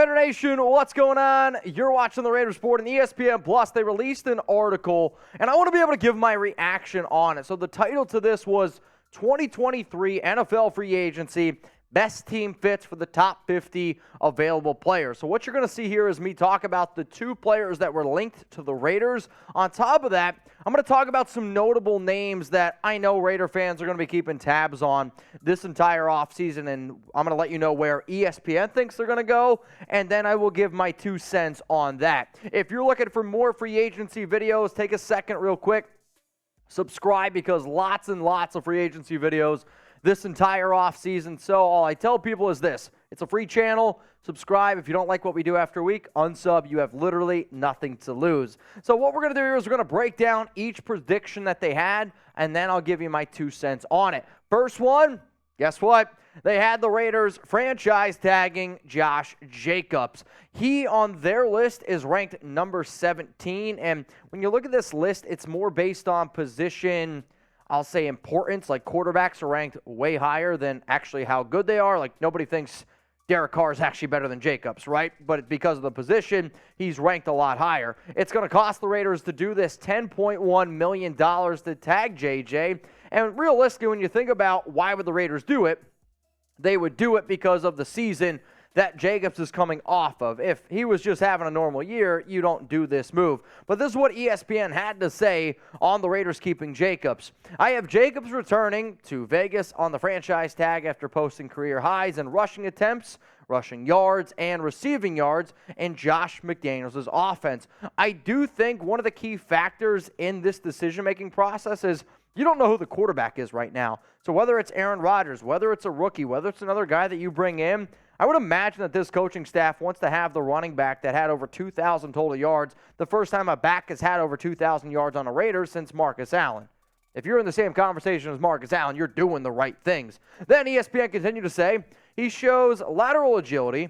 Raider Nation, what's going on? You're watching the Raiders Report and ESPN Plus. They released an article, and I want to be able to give my reaction on it. So the title to this was 2023 NFL Free Agency, Best Team Fits for the Top 50 Available Players. So what you're going to see here is me talk about the two players that were linked to the Raiders. On top of that, I'm going to talk about some notable names that I know Raider fans are going to be keeping tabs on this entire offseason, and I'm going to let you know where ESPN thinks they're going to go, and then I will give my 2 cents on that. If you're looking for more free agency videos, take a second real quick. Subscribe, because lots and lots of free agency videos this entire offseason. So all I tell people is this: it's a free channel. Subscribe. If you don't like what we do after a week, unsub. You have literally nothing to lose. So what we're going to do here is we're going to break down each prediction that they had, and then I'll give you my 2 cents on it. First one, guess what? They had the Raiders franchise tagging Josh Jacobs. He, on their list, is ranked number 17. And when you look at this list, it's more based on position, I'll say, importance. Like, quarterbacks are ranked way higher than actually how good they are. Like, nobody thinks Derek Carr is actually better than Jacobs, right? But because of the position, he's ranked a lot higher. It's going to cost the Raiders to do this $10.1 million to tag JJ. And realistically, when you think about why would the Raiders do it, they would do it because of the season that Jacobs is coming off of. If he was just having a normal year, you don't do this move. But this is what ESPN had to say on the Raiders keeping Jacobs. I have Jacobs returning to Vegas on the franchise tag after posting career highs in rushing attempts, rushing yards, and receiving yards in Josh McDaniels' offense. I do think one of the key factors in this decision-making process is you don't know who the quarterback is right now. So whether it's Aaron Rodgers, whether it's a rookie, whether it's another guy that you bring in, I would imagine that this coaching staff wants to have the running back that had over 2,000 total yards, the first time a back has had over 2,000 yards on a Raiders since Marcus Allen. If you're in the same conversation as Marcus Allen, you're doing the right things. Then ESPN continued to say he shows lateral agility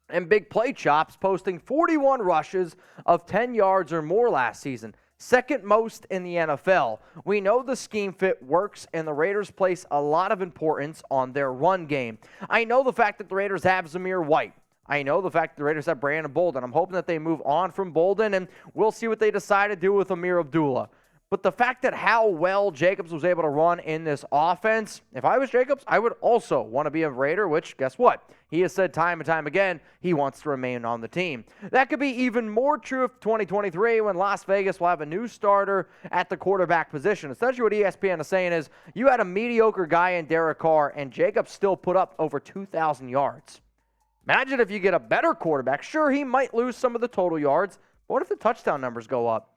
and big play chops, posting 41 rushes of 10 yards or more last season. Second most in the NFL. We know the scheme fit works, and the Raiders place a lot of importance on their run game. I know the fact that the Raiders have Zamir White. I know the fact that the Raiders have Brandon Bolden. I'm hoping that they move on from Bolden, and we'll see what they decide to do with Amir Abdullah. But the fact that how well Jacobs was able to run in this offense, if I was Jacobs, I would also want to be a Raider, which, guess what? He has said time and time again he wants to remain on the team. That could be even more true of 2023 when Las Vegas will have a new starter at the quarterback position. Essentially what ESPN is saying is you had a mediocre guy in Derek Carr, and Jacobs still put up over 2,000 yards. Imagine if you get a better quarterback. Sure, he might lose some of the total yards, but what if the touchdown numbers go up?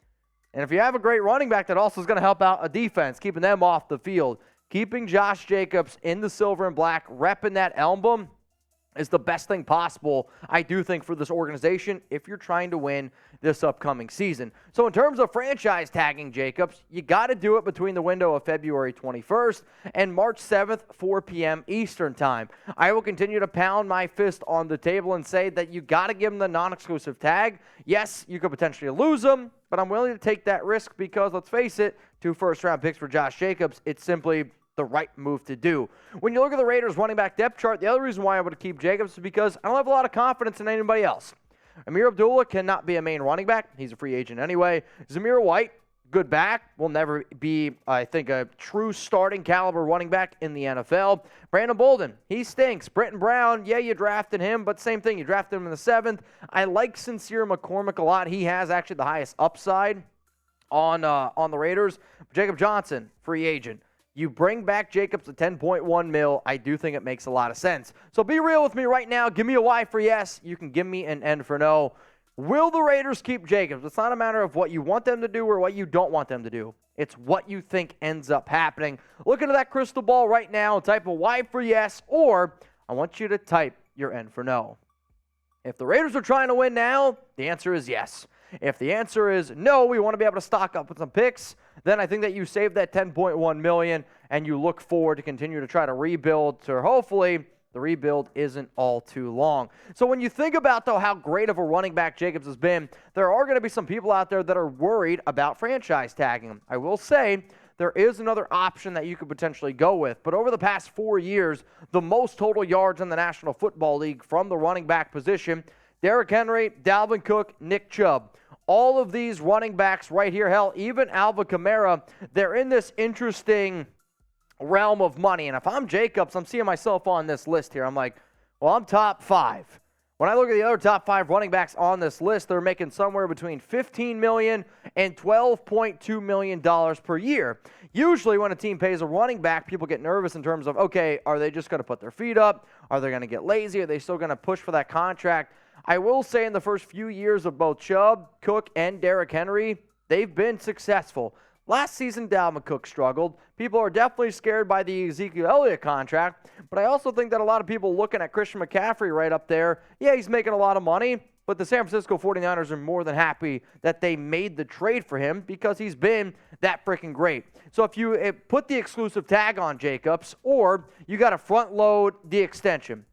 And if you have a great running back, that also is going to help out a defense, keeping them off the field. Keeping Josh Jacobs in the silver and black, repping that emblem, is the best thing possible, I do think, for this organization if you're trying to win this upcoming season. So in terms of franchise tagging Jacobs, you got to do it between the window of February 21st and March 7th, 4 p.m. Eastern Time. I will continue to pound my fist on the table and say that you got to give him the non-exclusive tag. Yes, you could potentially lose him, but I'm willing to take that risk because, let's face it, 2 first-round picks for Josh Jacobs, it's simply the right move to do. When you look at the Raiders running back depth chart, the other reason why I would keep Jacobs is because I don't have a lot of confidence in anybody else. Amir Abdullah cannot be a main running back. He's a free agent anyway. Zamir White, good back, will never be, I think, a true starting caliber running back in the NFL. Brandon Bolden, he stinks. Britton Brown, yeah, you drafted him, but same thing. You drafted him in the 7th. I like Sincere McCormick a lot. He has actually the highest upside on the Raiders. Jacob Johnson, free agent. You bring back Jacobs at $10.1 million, I do think it makes a lot of sense. So be real with me right now. Give me a Y for yes. You can give me an N for no. Will the Raiders keep Jacobs? It's not a matter of what you want them to do or what you don't want them to do. It's what you think ends up happening. Look into that crystal ball right now and type a Y for yes, or I want you to type your N for no. If the Raiders are trying to win now, the answer is yes. If the answer is no, we want to be able to stock up with some picks, then I think that you save that $10.1 million and you look forward to continue to try to rebuild to hopefully the rebuild isn't all too long. So when you think about, though, how great of a running back Jacobs has been, there are going to be some people out there that are worried about franchise tagging him. I will say there is another option that you could potentially go with. But over the past 4 years, the most total yards in the National Football League from the running back position, Derrick Henry, Dalvin Cook, Nick Chubb. All of these running backs right here, hell, even Alvin Kamara, they're in this interesting realm of money. And if I'm Jacobs, I'm seeing myself on this list here. I'm like, well, I'm top 5. When I look at the other top 5 running backs on this list, they're making somewhere between $15 million and $12.2 million per year. Usually when a team pays a running back, people get nervous in terms of, okay, are they just going to put their feet up? Are they going to get lazy? Are they still going to push for that contract? I will say in the first few years of both Chubb, Cook, and Derrick Henry, they've been successful. Last season, Dalvin Cook struggled. People are definitely scared by the Ezekiel Elliott contract, but I also think that a lot of people looking at Christian McCaffrey right up there, yeah, he's making a lot of money, but the San Francisco 49ers are more than happy that they made the trade for him because he's been that freaking great. So if you put the exclusive tag on Jacobs, or you got to front load the extension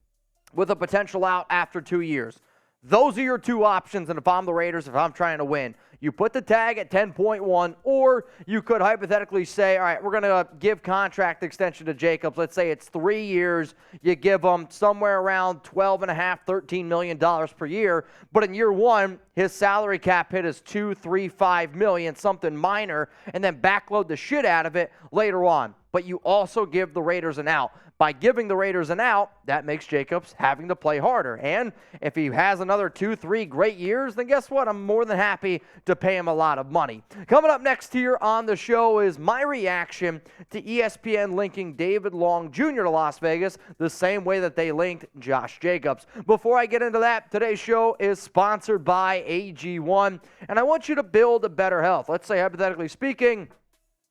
with a potential out after 2 years, those are your two options, and if I'm the Raiders, if I'm trying to win, you put the tag at 10.1, or you could hypothetically say, all right, we're going to give contract extension to Jacobs. Let's say it's 3 years. You give him somewhere around $12.5, $13 million per year, but in year 1, his salary cap hit is $2.35 million, something minor, and then backload the shit out of it later on. But you also give the Raiders an out. By giving the Raiders an out, that makes Jacobs having to play harder. And if he has another 2-3 great years, then guess what? I'm more than happy to pay him a lot of money. Coming up next here on the show is my reaction to ESPN linking David Long Jr. to Las Vegas the same way that they linked Josh Jacobs. Before I get into that, today's show is sponsored by AG1, and I want you to build a better health. Let's say, hypothetically speaking,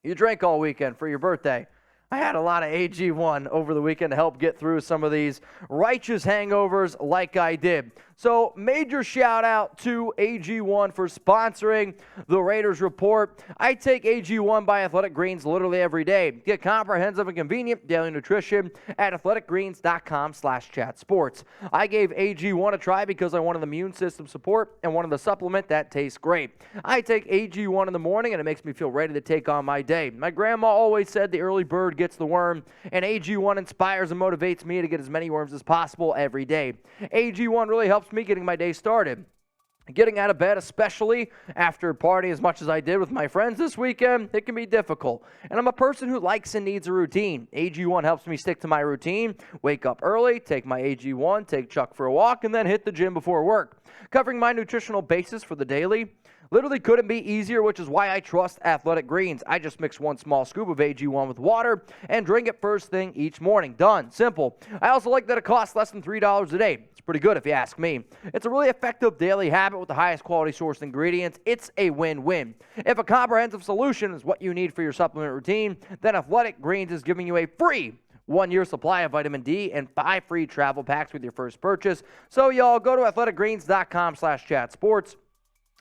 you drank all weekend for your birthday. I had a lot of AG1 over the weekend to help get through some of these righteous hangovers like I did. So major shout out to AG1 for sponsoring the Raiders Report. I take AG1 by Athletic Greens literally every day. Get comprehensive and convenient daily nutrition at athleticgreens.com/chatsports. I gave AG1 a try because I wanted immune system support and wanted a supplement that tastes great. I take AG1 in the morning and it makes me feel ready to take on my day. My grandma always said the early bird gets the worm, and AG1 inspires and motivates me to get as many worms as possible every day. AG1 really helps me getting my day started. Getting out of bed, especially after partying as much as I did with my friends this weekend, it can be difficult. And I'm a person who likes and needs a routine. AG1 helps me stick to my routine, wake up early, take my AG1, take Chuck for a walk, and then hit the gym before work. Covering my nutritional basis for the daily literally couldn't be easier, which is why I trust Athletic Greens. I just mix 1 small scoop of AG1 with water and drink it first thing each morning. Done. Simple. I also like that it costs less than $3 a day. It's pretty good if you ask me. It's a really effective daily habit with the highest quality sourced ingredients. It's a win-win. If a comprehensive solution is what you need for your supplement routine, then Athletic Greens is giving you a free 1-year supply of vitamin D and 5 free travel packs with your first purchase. So y'all go to athleticgreens.com/chatsports.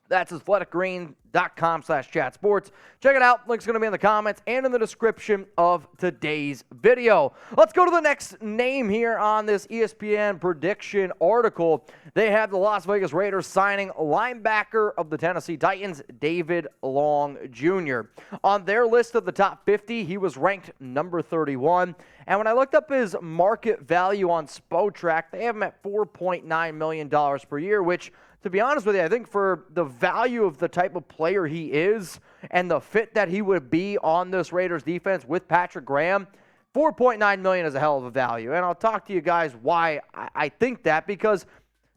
That's athleticgreens.com/chatsports. Check it out. Link's going to be in the comments and in the description of today's video. Let's go to the next name here on this ESPN Prediction article. They have the Las Vegas Raiders signing linebacker of the Tennessee Titans, David Long Jr. On their list of the top 50, he was ranked number 31. And when I looked up his market value on Spotrac, they have him at $4.9 million per year, which, to be honest with you, I think for the value of the type of player he is and the fit that he would be on this Raiders defense with Patrick Graham, $4.9 million is a hell of a value. And I'll talk to you guys why I think that, because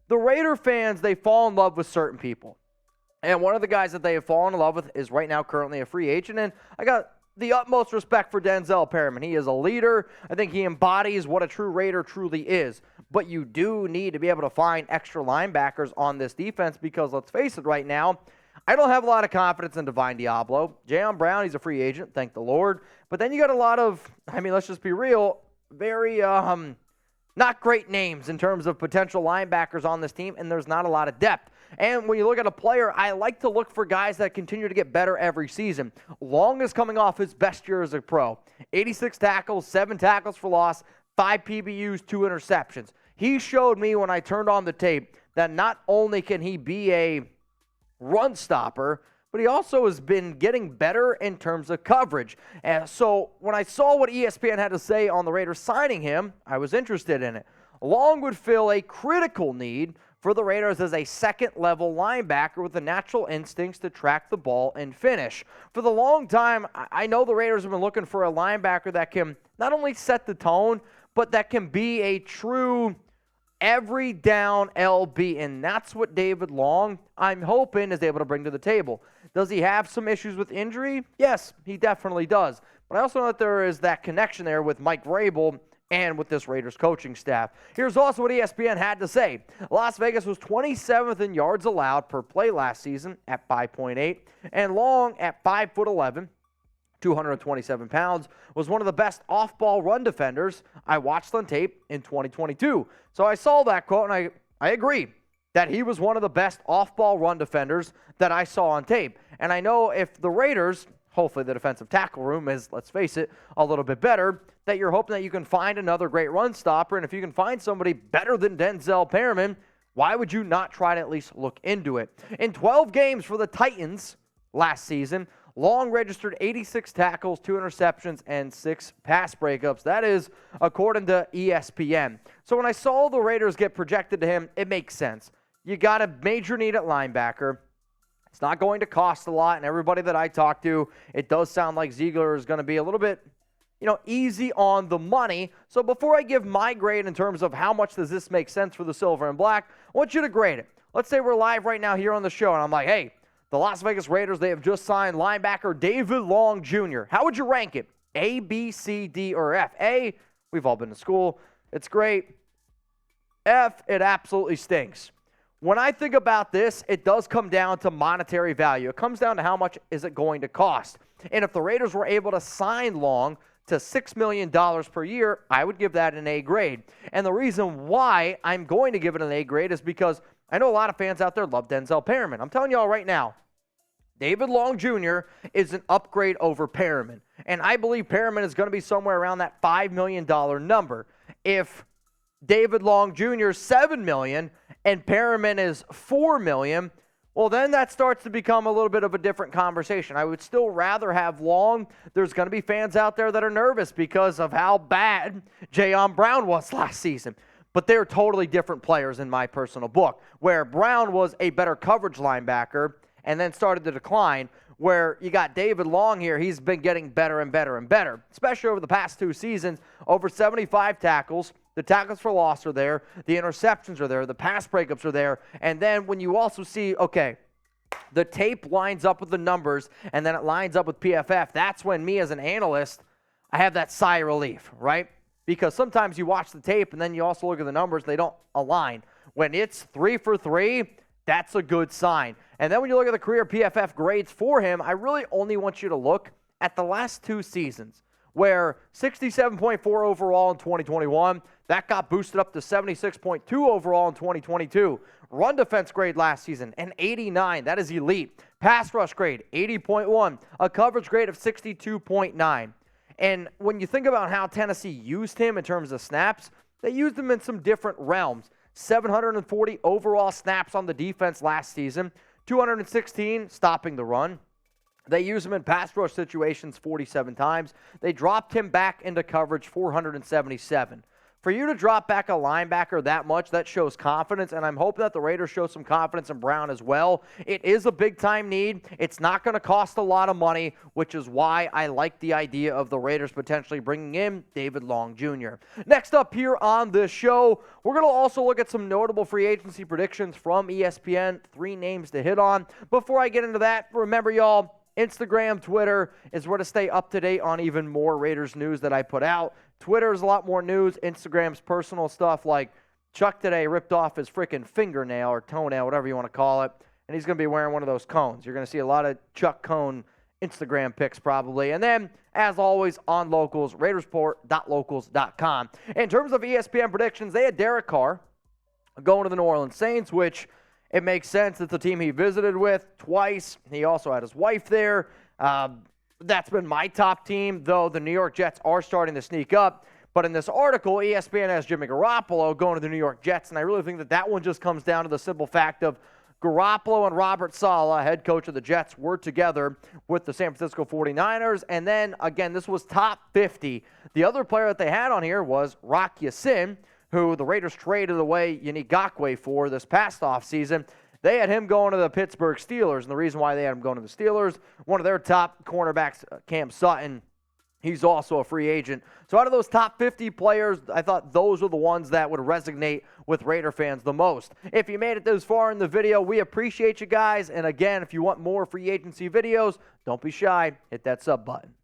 the Raider fans, they fall in love with certain people. And one of the guys that they have fallen in love with is right now currently a free agent. And I got the utmost respect for Denzel Perryman. He is a leader. I think he embodies what a true Raider truly is. But you do need to be able to find extra linebackers on this defense because, let's face it, right now, I don't have a lot of confidence in Divine Diablo. Jayon Brown, he's a free agent, thank the Lord. But then you got a lot of, let's just be real, very not great names in terms of potential linebackers on this team, and there's not a lot of depth. And when you look at a player, I like to look for guys that continue to get better every season. Long is coming off his best year as a pro. 86 tackles, 7 tackles for loss, 5 PBUs, 2 interceptions. He showed me when I turned on the tape that not only can he be a run stopper, but he also has been getting better in terms of coverage. And so when I saw what ESPN had to say on the Raiders signing him, I was interested in it. Long would fill a critical need for the Raiders as a second-level linebacker with the natural instincts to track the ball and finish. For the long time, I know the Raiders have been looking for a linebacker that can not only set the tone, but that can be a true every down LB, and that's what David Long, I'm hoping, is able to bring to the table. Does he have some issues with injury? Yes, he definitely does. But I also know that there is that connection there with Mike Vrabel and with this Raiders coaching staff. Here's also what ESPN had to say. Las Vegas was 27th in yards allowed per play last season at 5.8, and Long at 5'11", 227 pounds, was one of the best off-ball run defenders I watched on tape in 2022. So I saw that quote, and I agree that he was one of the best off-ball run defenders that I saw on tape. And I know if the Raiders, hopefully the defensive tackle room is, let's face it, a little bit better, that you're hoping that you can find another great run stopper. And if you can find somebody better than Denzel Perriman, why would you not try to at least look into it? In 12 games for the Titans last season, Long registered 86 tackles, 2 interceptions, and 6 pass breakups. That is according to ESPN. So when I saw the Raiders get projected to him, it makes sense. You got a major need at linebacker. It's not going to cost a lot, and everybody that I talk to, it does sound like Ziegler is going to be a little bit, easy on the money. So before I give my grade in terms of how much does this make sense for the silver and black, I want you to grade it. Let's say we're live right now here on the show, and I'm like, hey, the Las Vegas Raiders, they have just signed linebacker David Long Jr. How would you rank it? A, B, C, D, or F? A, we've all been to school. It's great. F, it absolutely stinks. When I think about this, it does come down to monetary value. It comes down to how much is it going to cost. And if the Raiders were able to sign Long to $6 million per year, I would give that an A grade. And the reason why I'm going to give it an A grade is because I know a lot of fans out there love Denzel Perriman. I'm telling y'all right now, David Long Jr. is an upgrade over Perriman. And I believe Perriman is going to be somewhere around that $5 million number. If David Long Jr. is $7 million and Perriman is $4 million, well, then that starts to become a little bit of a different conversation. I would still rather have Long. There's going to be fans out there that are nervous because of how bad Jayon Brown was last season. But they're totally different players in my personal book, where Brown was a better coverage linebacker and then started to decline, where you got David Long here. He's been getting better and better and better, especially over the past 2 seasons. Over 75 tackles. The tackles for loss are there. The interceptions are there. The pass breakups are there. And then when you also see, okay, the tape lines up with the numbers, and then it lines up with PFF, that's when me as an analyst, I have that sigh of relief, right? Because sometimes you watch the tape, and then you also look at the numbers, they don't align. When it's 3 for 3, that's a good sign. And then when you look at the career PFF grades for him, I really only want you to look at the last 2 seasons, where 67.4 overall in 2021, that got boosted up to 76.2 overall in 2022. Run defense grade last season, an 89. That is elite. Pass rush grade, 80.1. A coverage grade of 62.9. And when you think about how Tennessee used him in terms of snaps, they used him in some different realms. 740 overall snaps on the defense last season, 216 stopping the run. They used him in pass rush situations 47 times. They dropped him back into coverage 477. For you to drop back a linebacker that much, that shows confidence, and I'm hoping that the Raiders show some confidence in Brown as well. It is a big-time need. It's not going to cost a lot of money, which is why I like the idea of the Raiders potentially bringing in David Long Jr. Next up here on this show, we're going to also look at some notable free agency predictions from ESPN. 3 names to hit on. Before I get into that, remember, y'all, Instagram, Twitter is where to stay up to date on even more Raiders news that I put out. Twitter is a lot more news. Instagram's personal stuff, like Chuck today ripped off his freaking fingernail or toenail, whatever you want to call it, and he's going to be wearing one of those cones. You're going to see a lot of Chuck Cone Instagram pics probably. And then, as always, on Locals, Raidersport.locals.com. In terms of ESPN predictions, they had Derek Carr going to the New Orleans Saints, which it makes sense. It's a team he visited with twice. He also had his wife there. That's been my top team, though the New York Jets are starting to sneak up. But in this article, ESPN has Jimmy Garoppolo going to the New York Jets, and I really think that one just comes down to the simple fact of Garoppolo and Robert Saleh, head coach of the Jets, were together with the San Francisco 49ers. And then, again, this was top 50. The other player that they had on here was Rock Ya-Sin, who the Raiders traded away Yannick Ngakoue for this past offseason. They had him going to the Pittsburgh Steelers, and the reason why they had him going to the Steelers, one of their top cornerbacks, Cam Sutton, he's also a free agent. So out of those top 50 players, I thought those were the ones that would resonate with Raider fans the most. If you made it this far in the video, we appreciate you guys. And again, if you want more free agency videos, don't be shy. Hit that sub button.